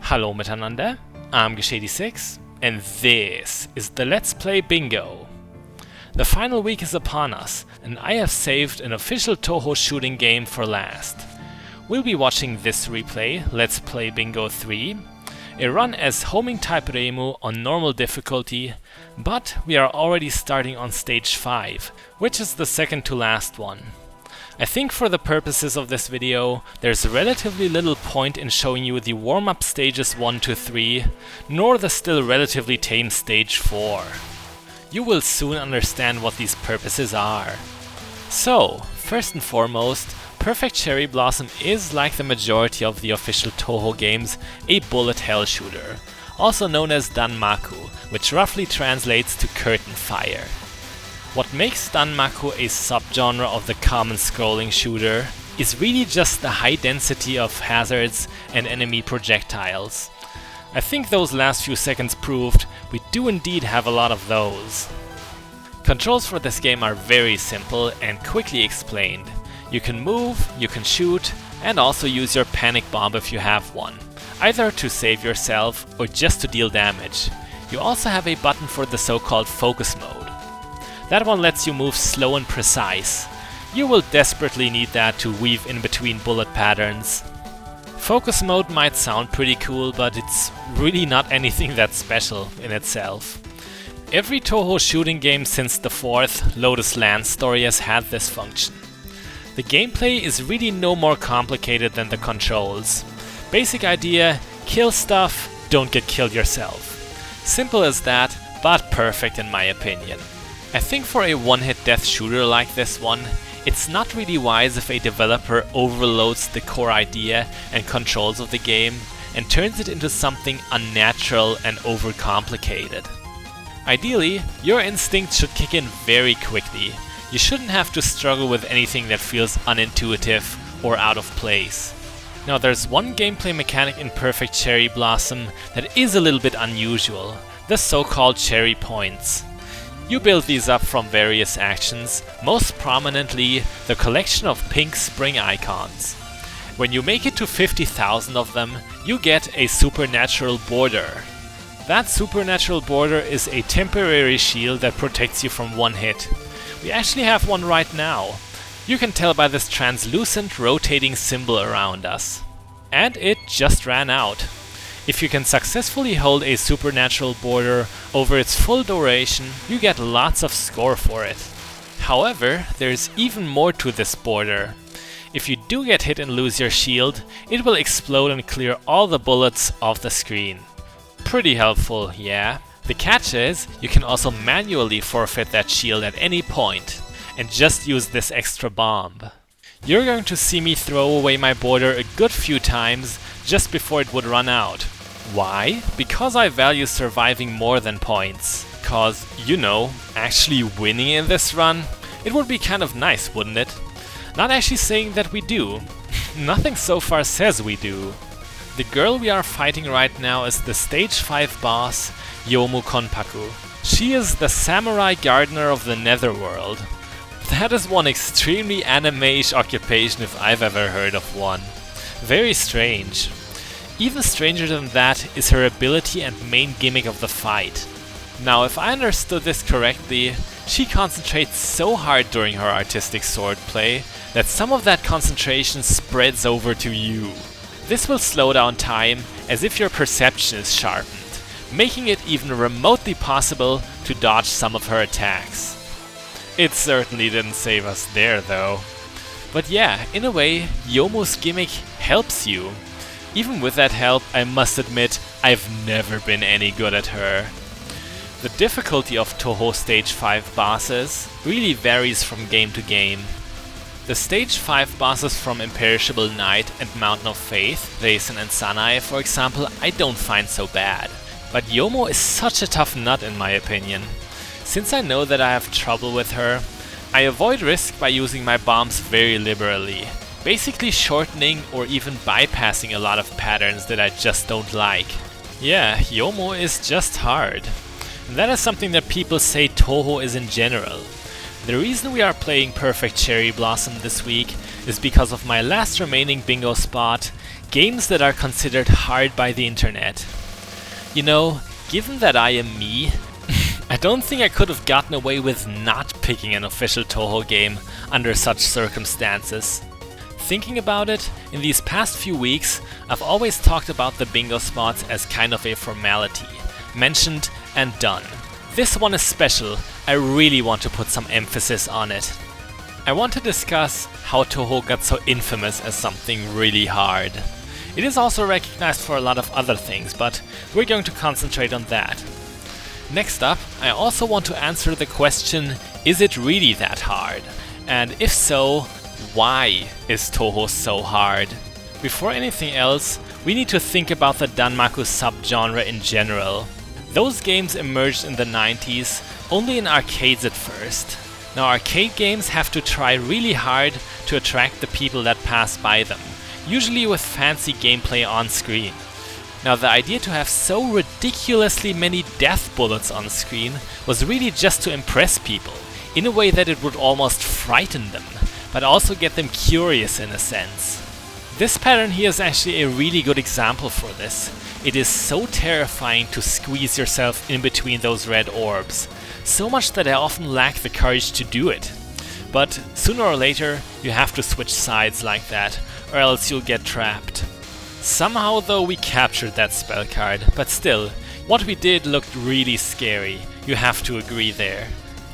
Hallo miteinander, I'm Geshady6 and this is the Let's Play Bingo. The final week is upon us and I have saved an official Touhou shooting game for last. We'll be watching this replay, Let's Play Bingo 3, a run as homing type Remu on normal difficulty, but we are already starting on stage 5, which is the second to last one. I think for the purposes of this video, there's relatively little point in showing you the warm-up stages 1 to 3, nor the still relatively tame stage 4. You will soon understand what these purposes are. So, first and foremost, Perfect Cherry Blossom is, like the majority of the official Touhou games, a bullet hell shooter, also known as Danmaku, which roughly translates to curtain fire. What makes Danmaku a subgenre of the common scrolling shooter is really just the high density of hazards and enemy projectiles. I think those last few seconds proved we do indeed have a lot of those. Controls for this game are very simple and quickly explained. You can move, you can shoot, and also use your panic bomb if you have one, either to save yourself or just to deal damage. You also have a button for the so-called focus mode. That one lets you move slow and precise. You will desperately need that to weave in between bullet patterns. Focus mode might sound pretty cool, but it's really not anything that special in itself. Every Touhou shooting game since the 4th Lotus Land story has had this function. The gameplay is really no more complicated than the controls. Basic idea, kill stuff, don't get killed yourself. Simple as that, but perfect in my opinion. I think for a one-hit death shooter like this one, it's not really wise if a developer overloads the core idea and controls of the game and turns it into something unnatural and overcomplicated. Ideally, your instincts should kick in very quickly. You shouldn't have to struggle with anything that feels unintuitive or out of place. Now there's one gameplay mechanic in Perfect Cherry Blossom that is a little bit unusual, the so-called cherry points. You build these up from various actions, most prominently the collection of pink spring icons. When you make it to 50,000 of them, you get a supernatural border. That supernatural border is a temporary shield that protects you from one hit. We actually have one right now. You can tell by this translucent rotating symbol around us. And it just ran out. If you can successfully hold a supernatural border over its full duration, you get lots of score for it. However, there's even more to this border. If you do get hit and lose your shield, it will explode and clear all the bullets off the screen. Pretty helpful, yeah. The catch is, you can also manually forfeit that shield at any point, and just use this extra bomb. You're going to see me throw away my border a good few times just before it would run out. Why? Because I value surviving more than points. Cause, you know, actually winning in this run? It would be kind of nice, wouldn't it? Not actually saying that we do. Nothing so far says we do. The girl we are fighting right now is the stage 5 boss, Yomu Konpaku. She is the samurai gardener of the netherworld. That is one extremely anime-ish occupation if I've ever heard of one. Very strange. Even stranger than that is her ability and main gimmick of the fight. Now, if I understood this correctly, she concentrates so hard during her artistic swordplay that some of that concentration spreads over to you. This will slow down time as if your perception is sharpened, making it even remotely possible to dodge some of her attacks. It certainly didn't save us there though. But yeah, in a way, Yomu's gimmick helps you. Even with that help, I must admit, I've never been any good at her. The difficulty of Touhou Stage 5 bosses really varies from game to game. The Stage 5 bosses from Imperishable Night and Mountain of Faith, Reisen and Sanai for example, I don't find so bad. But Yomu is such a tough nut in my opinion. Since I know that I have trouble with her, I avoid risk by using my bombs very liberally. Basically shortening or even bypassing a lot of patterns that I just don't like. Yeah, Yomu is just hard. And that is something that people say Touhou is in general. The reason we are playing Perfect Cherry Blossom this week is because of my last remaining bingo spot, Games that are considered hard by the internet. You know, given that I am me, I don't think I could have gotten away with not picking an official Touhou game under such circumstances. Thinking about it, in these past few weeks, I've always talked about the bingo spots as kind of a formality, mentioned and done. This one is special, I really want to put some emphasis on it. I want to discuss how Touhou got so infamous as something really hard. It is also recognized for a lot of other things, but we're going to concentrate on that. Next up, I also want to answer the question, is it really that hard? And if so, why is Touhou so hard? Before anything else, we need to think about the Danmaku subgenre in general. Those games emerged in the 90s, only in arcades at first. Now arcade games have to try really hard to attract the people that pass by them, usually with fancy gameplay on screen. Now the idea to have so ridiculously many death bullets on screen was really just to impress people, in a way that it would almost frighten them, but also get them curious in a sense. This pattern here is actually a really good example for this. It is so terrifying to squeeze yourself in between those red orbs, so much that I often lack the courage to do it. But sooner or later you have to switch sides like that, or else you'll get trapped. Somehow though we captured that spell card, but still, what we did looked really scary, you have to agree there.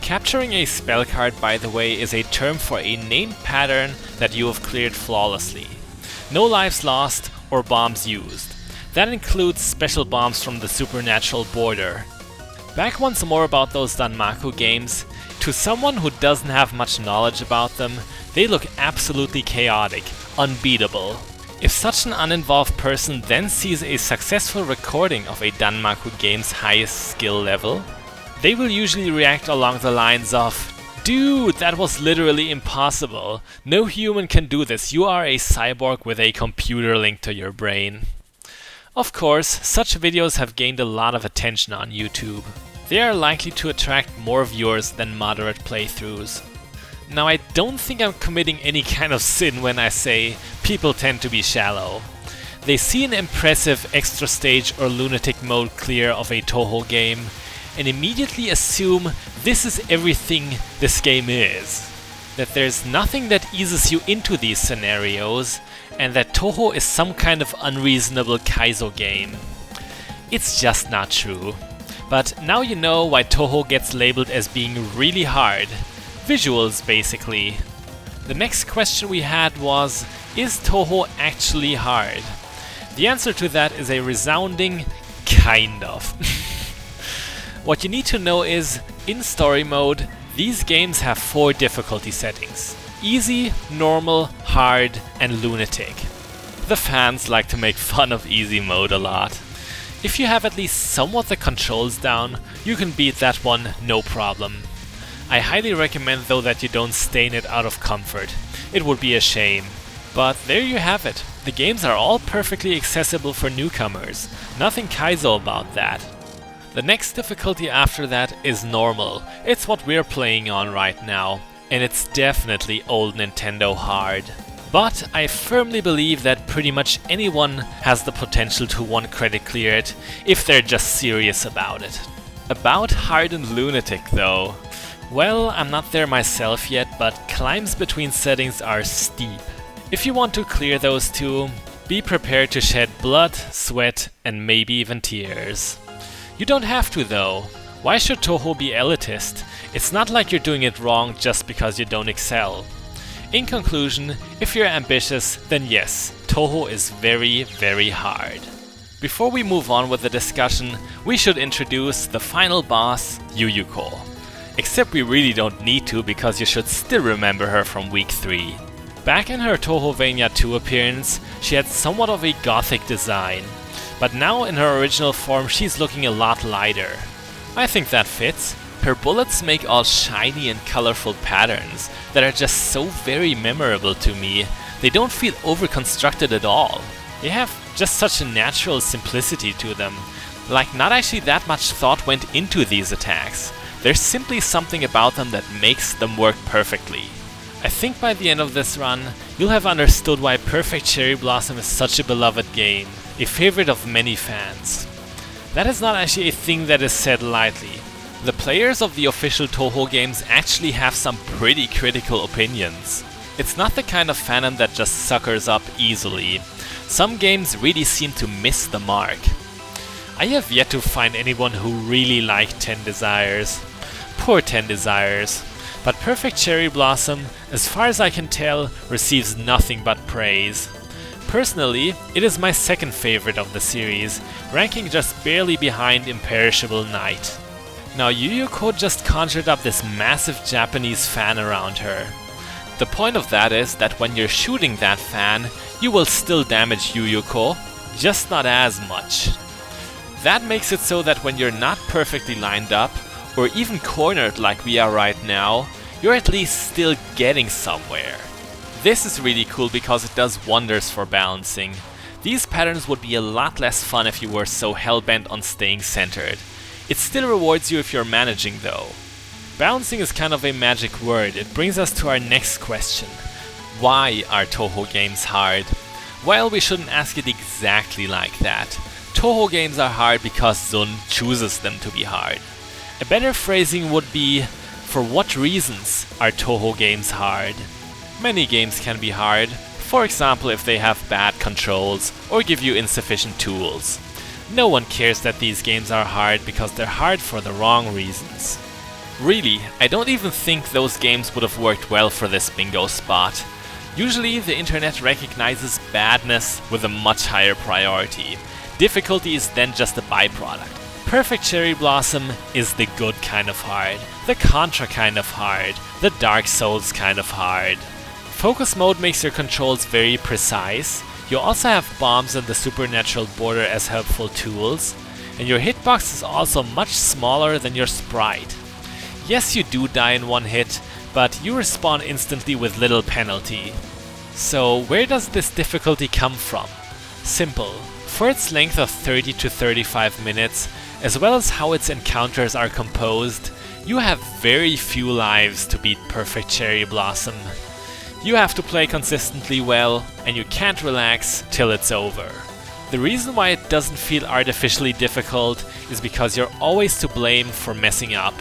Capturing a spell card, by the way, is a term for a named pattern that you have cleared flawlessly. No lives lost or bombs used. That includes special bombs from the supernatural border. Back once more about those Danmaku games. To someone who doesn't have much knowledge about them, they look absolutely chaotic, unbeatable. If such an uninvolved person then sees a successful recording of a Danmaku game's highest skill level, they will usually react along the lines of, "Dude, that was literally impossible. No human can do this. You are a cyborg with a computer linked to your brain." Of course, such videos have gained a lot of attention on YouTube. They are likely to attract more viewers than moderate playthroughs. Now I don't think I'm committing any kind of sin when I say people tend to be shallow. They see an impressive extra stage or lunatic mode clear of a Touhou game and immediately assume this is everything this game is. That there's nothing that eases you into these scenarios, and that Touhou is some kind of unreasonable Kaizo game. It's just not true. But now you know why Touhou gets labeled as being really hard. Visuals, basically. The next question we had was, is Touhou actually hard? The answer to that is a resounding kind of. What you need to know is, in story mode, these games have 4 difficulty settings. Easy, normal, hard, and lunatic. The fans like to make fun of easy mode a lot. If you have at least somewhat the controls down, you can beat that one no problem. I highly recommend though that you don't stain it out of comfort. It would be a shame. But there you have it. The games are all perfectly accessible for newcomers. Nothing Kaizo about that. The next difficulty after that is normal. It's what we're playing on right now. And it's definitely old Nintendo hard. But I firmly believe that pretty much anyone has the potential to one credit clear it, if they're just serious about it. About hard and lunatic though. Well, I'm not there myself yet, but climbs between settings are steep. If you want to clear those two, be prepared to shed blood, sweat, and maybe even tears. You don't have to though. Why should Touhou be elitist? It's not like you're doing it wrong just because you don't excel. In conclusion, if you're ambitious, then yes, Touhou is very, very hard. Before we move on with the discussion, we should introduce the final boss, Yuyuko. Except we really don't need to, because you should still remember her from week 3. Back in her Touhouvania 2 appearance, she had somewhat of a gothic design, but now in her original form she's looking a lot lighter. I think that fits. Her bullets make all shiny and colorful patterns that are just so very memorable to me. They don't feel overconstructed at all. They have just such a natural simplicity to them. Like not actually that much thought went into these attacks. There's simply something about them that makes them work perfectly. I think by the end of this run, you'll have understood why Perfect Cherry Blossom is such a beloved game, a favorite of many fans. That is not actually a thing that is said lightly. The players of the official Touhou games actually have some pretty critical opinions. It's not the kind of fandom that just suckers up easily. Some games really seem to miss the mark. I have yet to find anyone who really liked 10 Desires. Poor 10 Desires. But Perfect Cherry Blossom, as far as I can tell, receives nothing but praise. Personally, it is my second favorite of the series, ranking just barely behind Imperishable Night. Now Yuyuko just conjured up this massive Japanese fan around her. The point of that is that when you're shooting that fan, you will still damage Yuyuko, just not as much. That makes it so that when you're not perfectly lined up, or even cornered like we are right now, you're at least still getting somewhere. This is really cool because it does wonders for balancing. These patterns would be a lot less fun if you were so hell-bent on staying centered. It still rewards you if you're managing though. Balancing is kind of a magic word. It brings us to our next question. Why are Touhou games hard? Well, we shouldn't ask it exactly like that. Touhou games are hard because Zun chooses them to be hard. A better phrasing would be, for what reasons are Touhou games hard? Many games can be hard, for example if they have bad controls or give you insufficient tools. No one cares that these games are hard because they're hard for the wrong reasons. Really, I don't even think those games would have worked well for this bingo spot. Usually the internet recognizes badness with a much higher priority. Difficulty is then just a byproduct. Perfect Cherry Blossom is the good kind of hard, the Contra kind of hard, the Dark Souls kind of hard. Focus mode makes your controls very precise. You also have bombs and the supernatural border as helpful tools, and your hitbox is also much smaller than your sprite. Yes, you do die in one hit, but you respawn instantly with little penalty. So where does this difficulty come from? Simple. For its length of 30 to 35 minutes, as well as how its encounters are composed, you have very few lives to beat Perfect Cherry Blossom. You have to play consistently well, and you can't relax till it's over. The reason why it doesn't feel artificially difficult is because you're always to blame for messing up.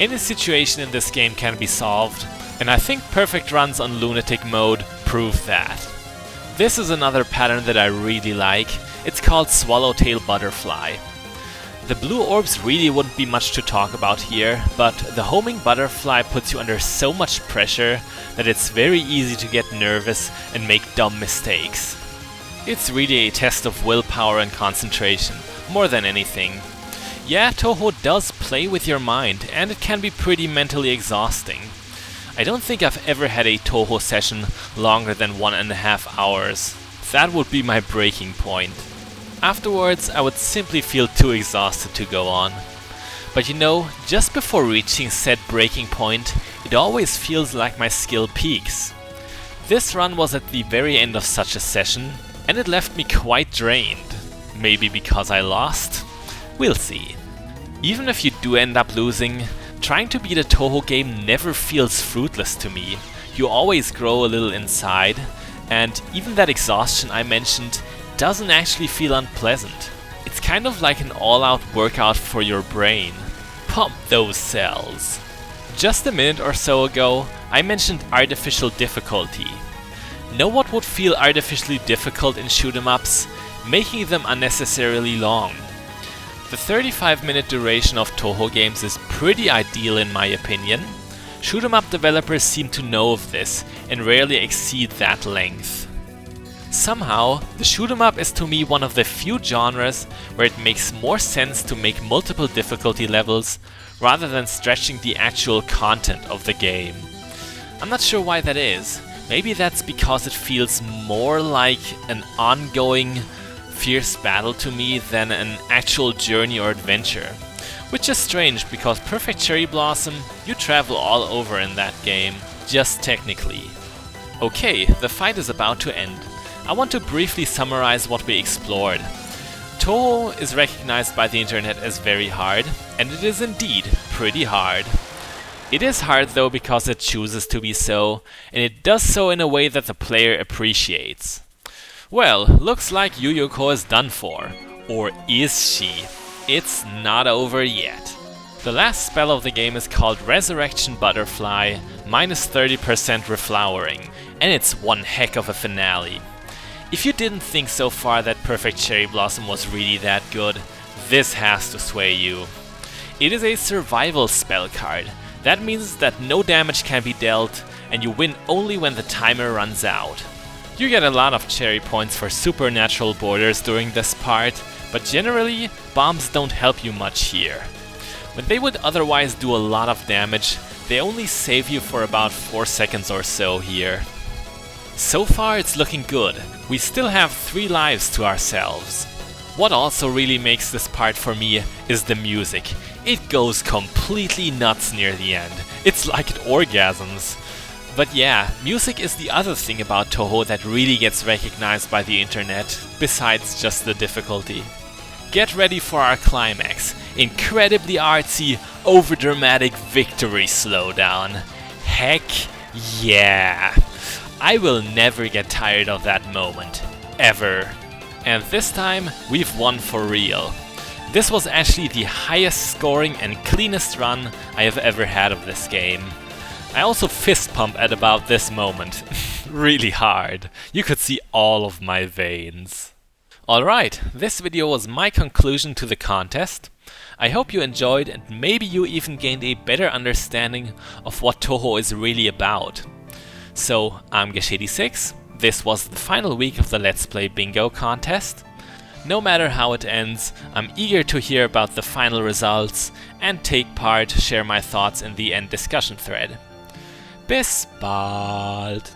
Any situation in this game can be solved, and I think perfect runs on Lunatic mode prove that. This is another pattern that I really like. It's called Swallowtail Butterfly. The blue orbs really wouldn't be much to talk about here, but the homing butterfly puts you under so much pressure that it's very easy to get nervous and make dumb mistakes. It's really a test of willpower and concentration, more than anything. Yeah, Touhou does play with your mind, and it can be pretty mentally exhausting. I don't think I've ever had a Touhou session longer than 1.5 hours. That would be my breaking point. Afterwards, I would simply feel too exhausted to go on. But you know, just before reaching said breaking point, it always feels like my skill peaks. This run was at the very end of such a session, and it left me quite drained. Maybe because I lost? We'll see. Even if you do end up losing, trying to beat a Touhou game never feels fruitless to me. You always grow a little inside, and even that exhaustion I mentioned doesn't actually feel unpleasant. It's kind of like an all-out workout for your brain. Pump those cells. Just a minute or so ago, I mentioned artificial difficulty. Know what would feel artificially difficult in shoot-em-ups? Making them unnecessarily long. The 35-minute duration of Touhou games is pretty ideal in my opinion. Shoot-em-up developers seem to know of this and rarely exceed that length. Somehow, the shoot-em-up is to me one of the few genres where it makes more sense to make multiple difficulty levels rather than stretching the actual content of the game. I'm not sure why that is. Maybe that's because it feels more like an ongoing, fierce battle to me than an actual journey or adventure. Which is strange because Perfect Cherry Blossom, you travel all over in that game, just technically. Okay, the fight is about to end. I want to briefly summarize what we explored. Touhou is recognized by the internet as very hard, and it is indeed pretty hard. It is hard though because it chooses to be so, and it does so in a way that the player appreciates. Well, looks like Yuyuko is done for. Or is she? It's not over yet. The last spell of the game is called Resurrection Butterfly, minus 30% reflowering, and it's one heck of a finale. If you didn't think so far that Perfect Cherry Blossom was really that good, this has to sway you. It is a survival spell card. That means that no damage can be dealt, and you win only when the timer runs out. You get a lot of cherry points for supernatural borders during this part, but generally, bombs don't help you much here. When they would otherwise do a lot of damage, they only save you for about 4 seconds or so here. So far it's looking good. We still have 3 lives to ourselves. What also really makes this part for me is the music. It goes completely nuts near the end. It's like it orgasms. But yeah, music is the other thing about Touhou that really gets recognized by the internet, besides just the difficulty. Get ready for our climax. Incredibly artsy, overdramatic victory slowdown. Heck yeah! I will never get tired of that moment. Ever. And this time, we've won for real. This was actually the highest scoring and cleanest run I have ever had of this game. I also fist pump at about this moment. Really hard. You could see all of my veins. Alright, this video was my conclusion to the contest. I hope you enjoyed and maybe you even gained a better understanding of what Touhou is really about. So, I'm Gesh86. This was the final week of the Let's Play Bingo contest. No matter how it ends, I'm eager to hear about the final results and take part, share my thoughts in the end discussion thread. Bis bald!